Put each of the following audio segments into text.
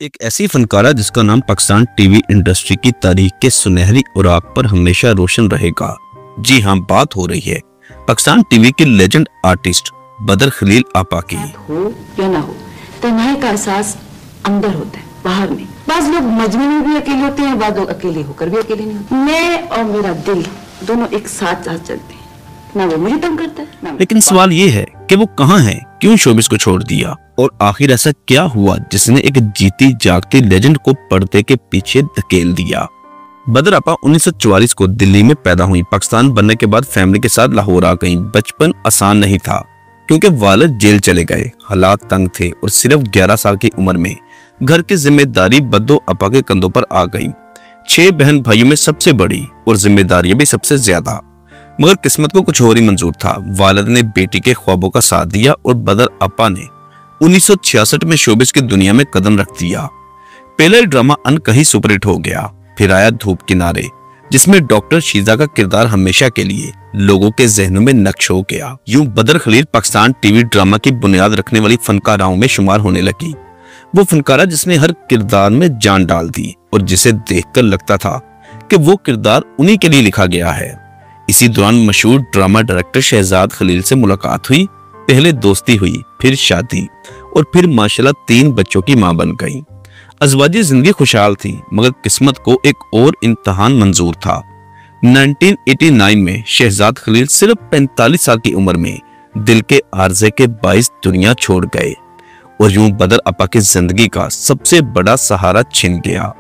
एक ऐसी फनकारा जिसका नाम पाकिस्तान टीवी इंडस्ट्री की तारीख के सुनहरी उराक पर हमेशा रोशन रहेगा। जी हाँ, बात हो रही है पाकिस्तान टीवी की लेजेंड आर्टिस्ट बदर खलील आपा की। हो या ना हो, तन्हाई का एहसास अंदर होता है, बाहर नहीं। बाज लोग मजमे में भी अकेले होते हैं, बाज लोग अकेले होकर भी अकेले नहीं होते। मैं और मेरा दिल दोनों एक साथ चलते हैं, ना वो मुझे तंग करता है ना। लेकिन सवाल ये है कि वो कहाँ है, क्यों शोबिस को छोड़ दिया और आखिर ऐसा क्या हुआ जिसने एक जीती जागती लेजेंड को पर्दे के पीछे धकेल दिया। बदर आपा 1944 को दिल्ली में पैदा हुई। पाकिस्तान बनने के बाद फैमिली के साथ लाहौर आ गईं। बचपन आसान नहीं था क्योंकि वालिद जेल चले गए, हालात तंग थे और सिर्फ 11 साल की उम्र में घर की जिम्मेदारी बद्दो आपा के कंधों पर आ गई। 6 बहन भाइयों में सबसे बड़ी और जिम्मेदारियां भी सबसे ज्यादा, मगर किस्मत को कुछ और ही मंजूर था। वालिद ने बेटी के ख्वाबों का साथ दिया और बदर आपा ने 1966 में शोबिस की दुनिया में कदम रख दिया। पहला ड्रामा अनकही सुपरहिट हो गया। फिर आया धूप किनारे, जिसमें डॉक्टर शीजा का किरदार हमेशा के लिए लोगों के जहनों में नक्श हो गया। यूं बदर खलील पाकिस्तान टीवी ड्रामा की बुनियाद रखने वाली फनकाराओं में शुमार होने लगी। वो फनकारा जिसने हर किरदार में जान डाल दी और जिसे देखकर लगता था कि वो किरदार उन्हीं के लिए लिखा गया है। इसी दौरान मशहूर ड्रामा डायरेक्टर शहजाद खलील से मुलाकात हुई। पहले दोस्ती हुई, फिर शादी और फिर माशाल्लाह 3 बच्चों की मां बन गई। अज़वाजी जिंदगी खुशहाल थी, मगर किस्मत को एक और इम्तिहान मंजूर था। 1989 में शहजाद खलील सिर्फ 45 साल की उम्र में दिल के आर्जे के बाइस दुनिया छोड़ गए और यूं बदर आपा की जिंदगी का सबसे बड़ा सहारा छिन गया।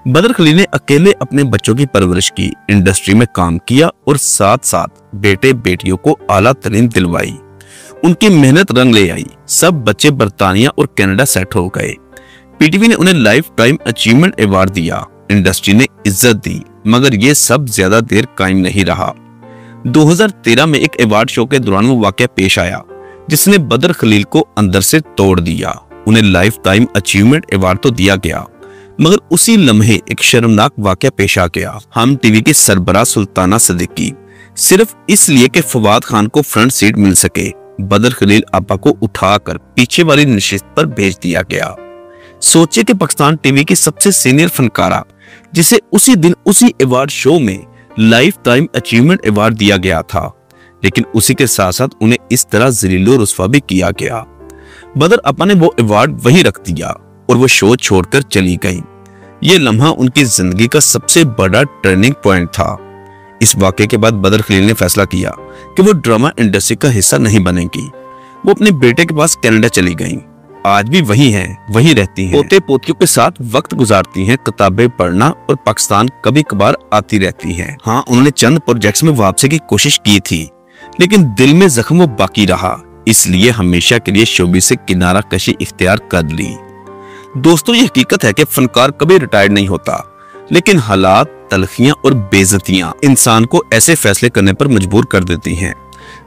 बदर खलील ने अकेले अपने बच्चों की परवरिश की, इंडस्ट्री में काम किया और साथ साथ बेटे बेटियों को आला तरीन दिलवाई। उनकी मेहनत रंग ले आई। सब बच्चे बर्तानिया और कनाडा सेट हो गए। पीटीवी ने उन्हें लाइफ टाइम अचीवमेंट अवार्ड दिया। इंडस्ट्री ने इज्जत दी, मगर ये सब ज्यादा देर कायम नहीं रहा। 2013 में एक अवार्ड शो के दौरान वो वाकया पेश आया जिसने बदर खलील को अंदर से तोड़ दिया। उन्हें लाइफ टाइम अचीवमेंट अवार्ड तो दिया गया, मगर उसी लम्हे एक शर्मनाक वाकया पेश आ गया। हम टीवी की सरबराह सुल्ताना सिद्दीकी सिर्फ इसलिए कि फवाद खान को फ्रंट सीट मिल सके, बदर खलील आपा को उठाकर पीछे वाली नशिस्त पर भेज दिया गया। सोचिए कि पाकिस्तान टीवी की सबसे सीनियर फनकारा जिसे उसी दिन उसी अवार्ड शो में लाइफ टाइम अचीवमेंट अवार्ड दिया गया था, लेकिन उसी के साथ साथ उन्हें इस तरह ज़लीलो रुस्वा भी किया गया। बदर आपा ने वो अवार्ड वहीं रख दिया और वो शो छोड़कर चली गई। ये लम्हा उनकी जिंदगी का सबसे बड़ा टर्निंग पॉइंट था। इस वाक़े के बाद बदर खलील ने फैसला किया कि वो ड्रामा इंडस्ट्री का हिस्सा नहीं बनेंगी। वो अपने बेटे के पास कनाडा चली गईं। आज भी वही हैं, वही रहती हैं, पोते पोतियों के साथ वक्त गुजारती हैं, किताबें पढ़ना और पाकिस्तान कभी कभार आती रहती हैं। हाँ, उन्होंने चंद प्रोजेक्ट्स में वापसी की कोशिश की थी, लेकिन दिल में जख्म वो बाकी रहा, इसलिए हमेशा के लिए शोबिस से किनारा कशी इख्तियार कर ली। दोस्तों, ये हकीकत है कि फनकार कभी रिटायर्ड नहीं होता, लेकिन हालात, तलखियां और बेइज्जतियां इंसान को ऐसे फैसले करने पर मजबूर कर देती हैं।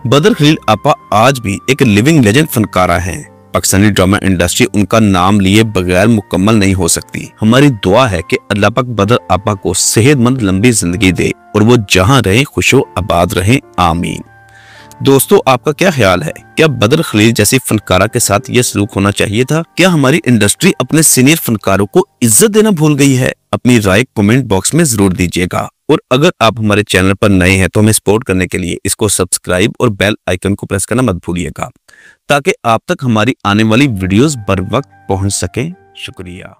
बदर खलील आपा आज भी एक लिविंग लेजेंड फनकारा हैं। पाकिस्तानी ड्रामा इंडस्ट्री उनका नाम लिए बगैर मुकम्मल नहीं हो सकती। हमारी दुआ है कि अल्लाह पाक बदर आपा को सेहतमंद लंबी जिंदगी दे और वो जहां रहे खुशो आबाद रहें, आमीन। दोस्तों, आपका क्या ख्याल है? क्या बदर खलील जैसी फनकारा के साथ ये सलूक होना चाहिए था? क्या हमारी इंडस्ट्री अपने सीनियर फनकारों को इज्जत देना भूल गई है? अपनी राय कमेंट बॉक्स में जरूर दीजिएगा और अगर आप हमारे चैनल पर नए हैं तो हमें सपोर्ट करने के लिए इसको सब्सक्राइब और बेल आइकन को प्रेस करना मत भूलिएगा, ताकि आप तक हमारी आने वाली वीडियोस बर वक्त पहुंच सके। शुक्रिया।